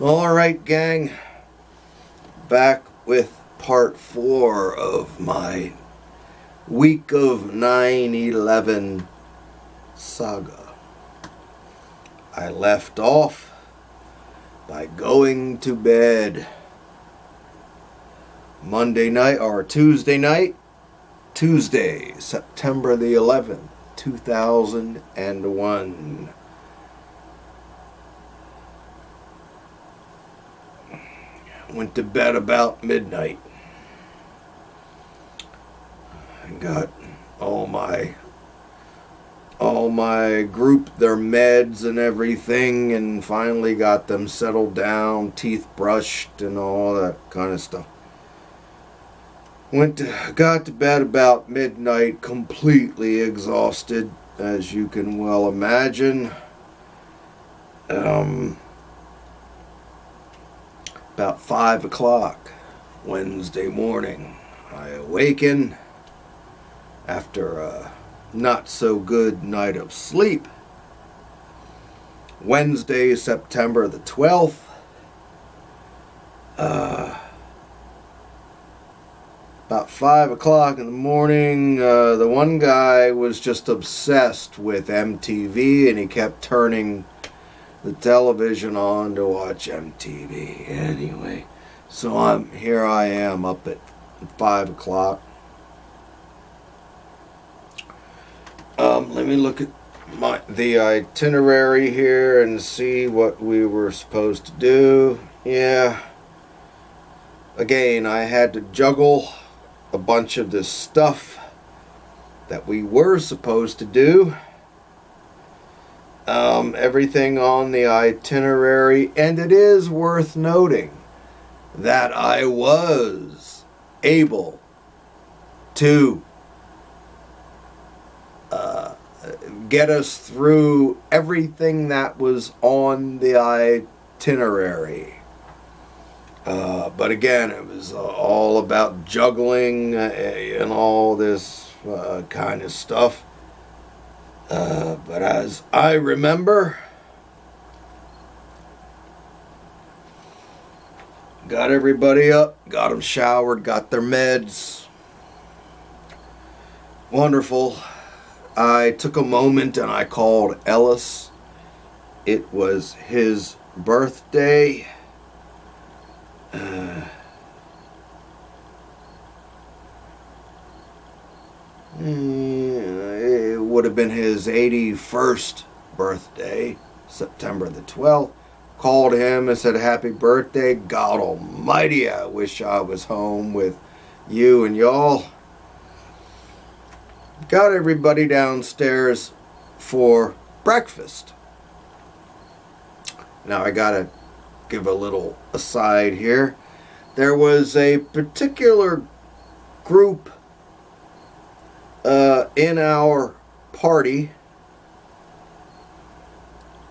Alright, gang. Back with part 4 of my week of 9/11 saga. I left off by going to bed Monday night or Tuesday, September the 11th, 2001. Went to bed about midnight. I got all my group, their meds and everything, and finally got them settled down, teeth brushed and all that kind of stuff. Got to bed about midnight, completely exhausted, as you can well imagine. About 5 o'clock Wednesday morning, I awaken after a not so good night of sleep. Wednesday, September the 12th. About 5 o'clock in the morning, the one guy was just obsessed with MTV, and he kept turning the television on to watch MTV. Anyway, so here I am up at 5 o'clock. Let me look at the itinerary here and see what we were supposed to do. Yeah. Again, I had to juggle a bunch of this stuff that we were supposed to do. Everything on the itinerary, and it is worth noting that I was able to get us through everything that was on the itinerary. But again, it was all about juggling and all this kind of stuff. But as I remember, got everybody up, got them showered, got their meds. Wonderful. I took a moment and I called Ellis. It was his birthday. It would have been his 81st birthday, September the 12th. Called him and said, "Happy birthday. God almighty, I wish I was home with you and y'all." Got everybody downstairs for breakfast. Now I gotta give a little aside here. There was a particular group in our party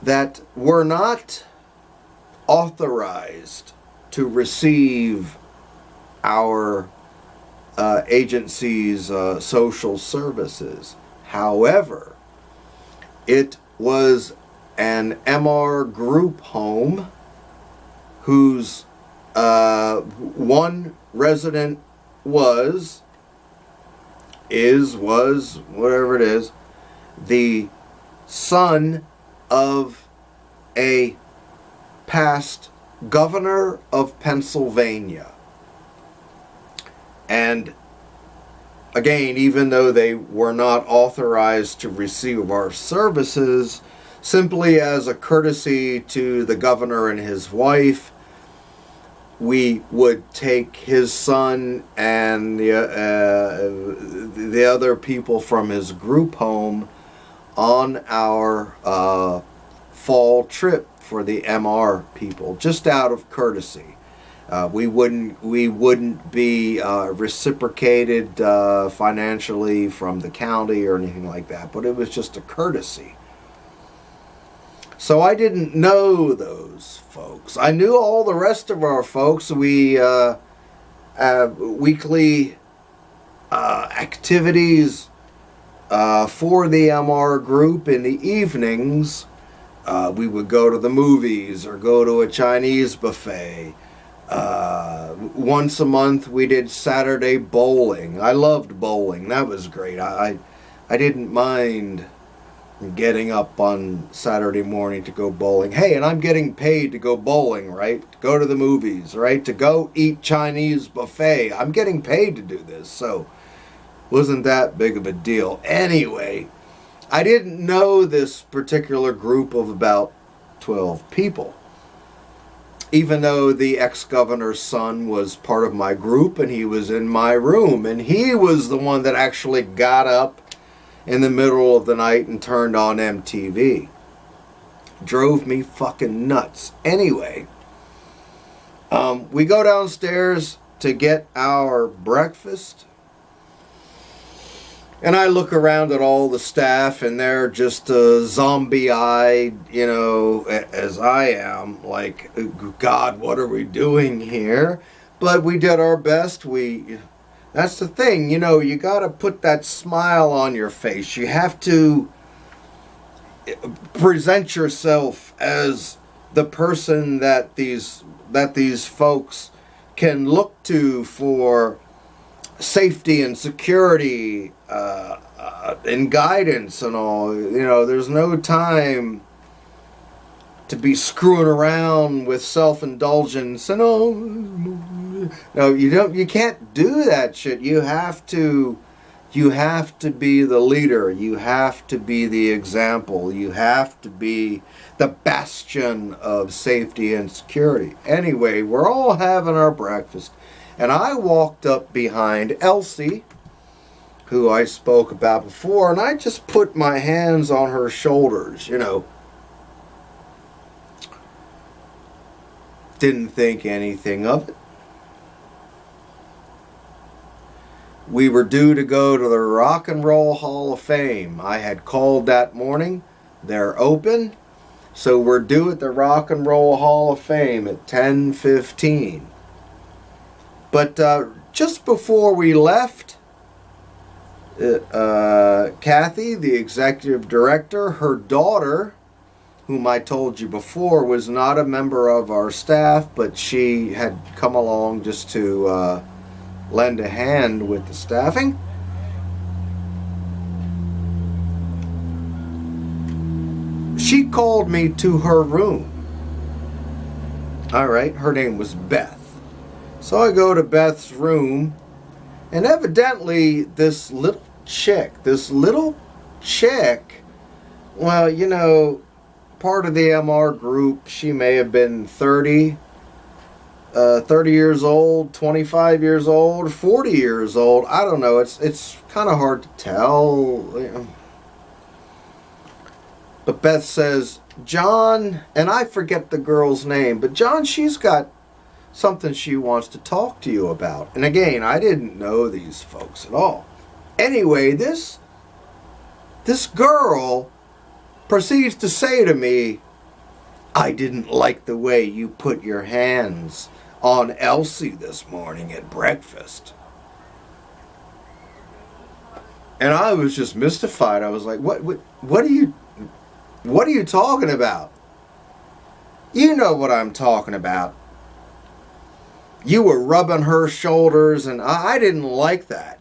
that were not authorized to receive our agency's social services. However, it was an MR group home whose one resident was, whatever it is, the son of a past governor of Pennsylvania. And again, even though they were not authorized to receive our services, simply as a courtesy to the governor and his wife, we would take his son and the other people from his group home on our fall trip for the MR people, just out of courtesy. We wouldn't be reciprocated financially from the county or anything like that, but it was just a courtesy. So I didn't know those folks. I knew all the rest of our folks. We have weekly activities for the MR group in the evenings. We would go to the movies or go to a Chinese buffet. Once a month we did Saturday bowling. I loved bowling. That was great. I didn't mind getting up on Saturday morning to go bowling. Hey, and I'm getting paid to go bowling, right? To go to the movies, right? To go eat Chinese buffet. I'm getting paid to do this, so wasn't that big of a deal. Anyway, I didn't know this particular group of about 12 people. Even though the ex-governor's son was part of my group and he was in my room, and he was the one that actually got up in the middle of the night and turned on MTV. Drove me fucking nuts. Anyway, we go downstairs to get our breakfast, and I look around at all the staff, and they're just zombie-eyed, you know, as I am. Like, God, what are we doing here? But we did our best. That's the thing, you know, you got to put that smile on your face. You have to present yourself as the person that these folks can look to for safety and security and guidance and all. You know, there's no time to be screwing around with self-indulgence and all. No, you can't do that shit. You have to be the leader. You have to be the example. You have to be the bastion of safety and security. Anyway, we're all having our breakfast, and I walked up behind Elsie, who I spoke about before, and I just put my hands on her shoulders, you know. Didn't think anything of it. We were due to go to the Rock and Roll Hall of Fame. I had called that morning. They're open. So we're due at the Rock and Roll Hall of Fame at 10:15. But just before we left, Kathy, the executive director, her daughter, whom I told you before was not a member of our staff, but she had come along just to lend a hand with the staffing. She called me to her room. All right, her name was Beth. So I go to Beth's room, and evidently this little chick, well, you know, part of the MR group, she may have been 30 years old, 25 years old, 40 years old. I don't know. It's kind of hard to tell. But Beth says, John, and I forget the girl's name, but John, she's got something she wants to talk to you about. And again, I didn't know these folks at all. Anyway, this girl proceeds to say to me, I didn't like the way you put your hands on Elsie this morning at breakfast. And I was just mystified. I was like, what are you talking about? You know what I'm talking about. You were rubbing her shoulders, and I didn't like that.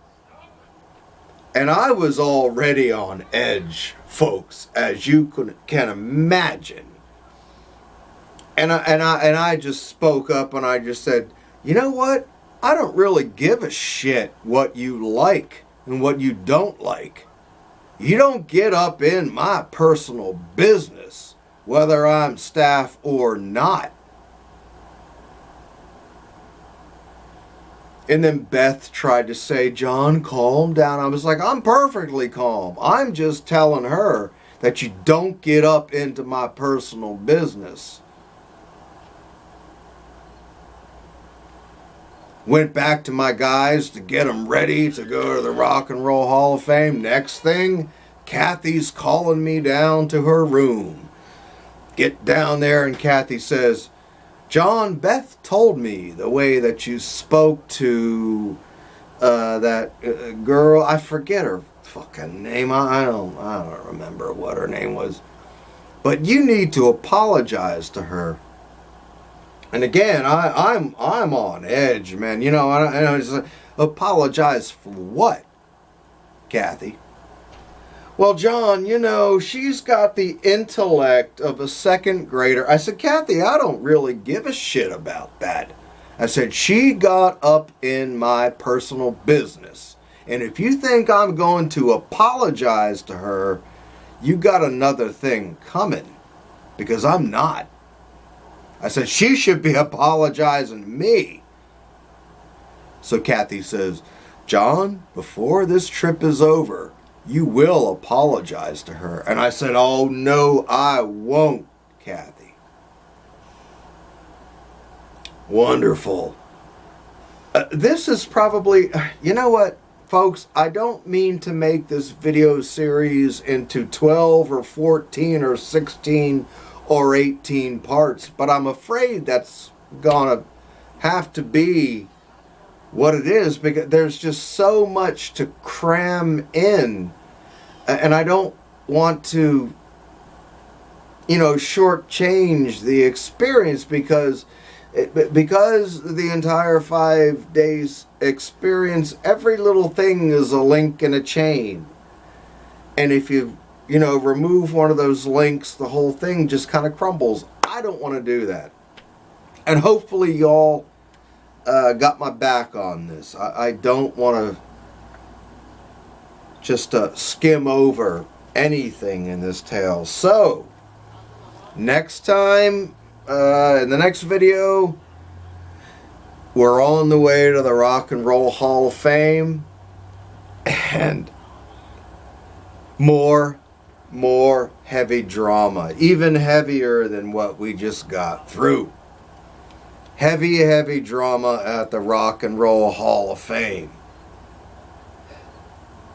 And I was already on edge, folks, as you can imagine. And I just spoke up, and I just said, you know what? I don't really give a shit what you like and what you don't like. You don't get up in my personal business, whether I'm staff or not. And then Beth tried to say, John, calm down. I was like, I'm perfectly calm. I'm just telling her that you don't get up into my personal business. Went back to my guys to get them ready to go to the Rock and Roll Hall of Fame. Next thing, Kathy's calling me down to her room. Get down there, and Kathy says, John, Beth told me the way that you spoke to that girl. I forget her fucking name. I don't remember what her name was. but you need to apologize to her. And again, I'm on edge, man. You know, I just, apologize for what, Kathy? Well, John, you know, she's got the intellect of a second grader. I said, Kathy, I don't really give a shit about that. I said, she got up in my personal business. And if you think I'm going to apologize to her, you got another thing coming. Because I'm not. I said, she should be apologizing to me. So Kathy says, John, before this trip is over, you will apologize to her. And I said, oh, no, I won't, Kathy. Wonderful. This is probably, you know what, folks, I don't mean to make this video series into 12 or 14 or 16 or 18 parts, but I'm afraid that's gonna have to be what it is, because there's just so much to cram in, and I don't want to, you know, shortchange the experience, because the entire 5 days experience, every little thing is a link in a chain, and if you know, remove one of those links, the whole thing just kind of crumbles. I don't want to do that, and hopefully y'all got my back on this. I don't want to just skim over anything in this tale. So, next time, in the next video, we're on the way to the Rock and Roll Hall of Fame, and more heavy drama, even heavier than what we just got through. Heavy drama at the Rock and Roll Hall of Fame.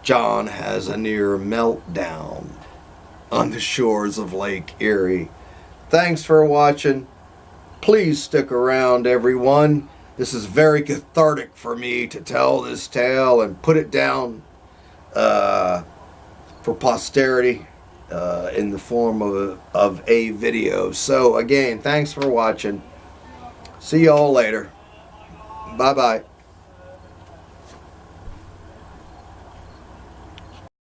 John has a near meltdown on the shores of Lake Erie. Thanks for watching. Please stick around, everyone. This is very cathartic for me to tell this tale and put it down for posterity in the form of a video. So again, thanks for watching. See y'all later. Bye-bye.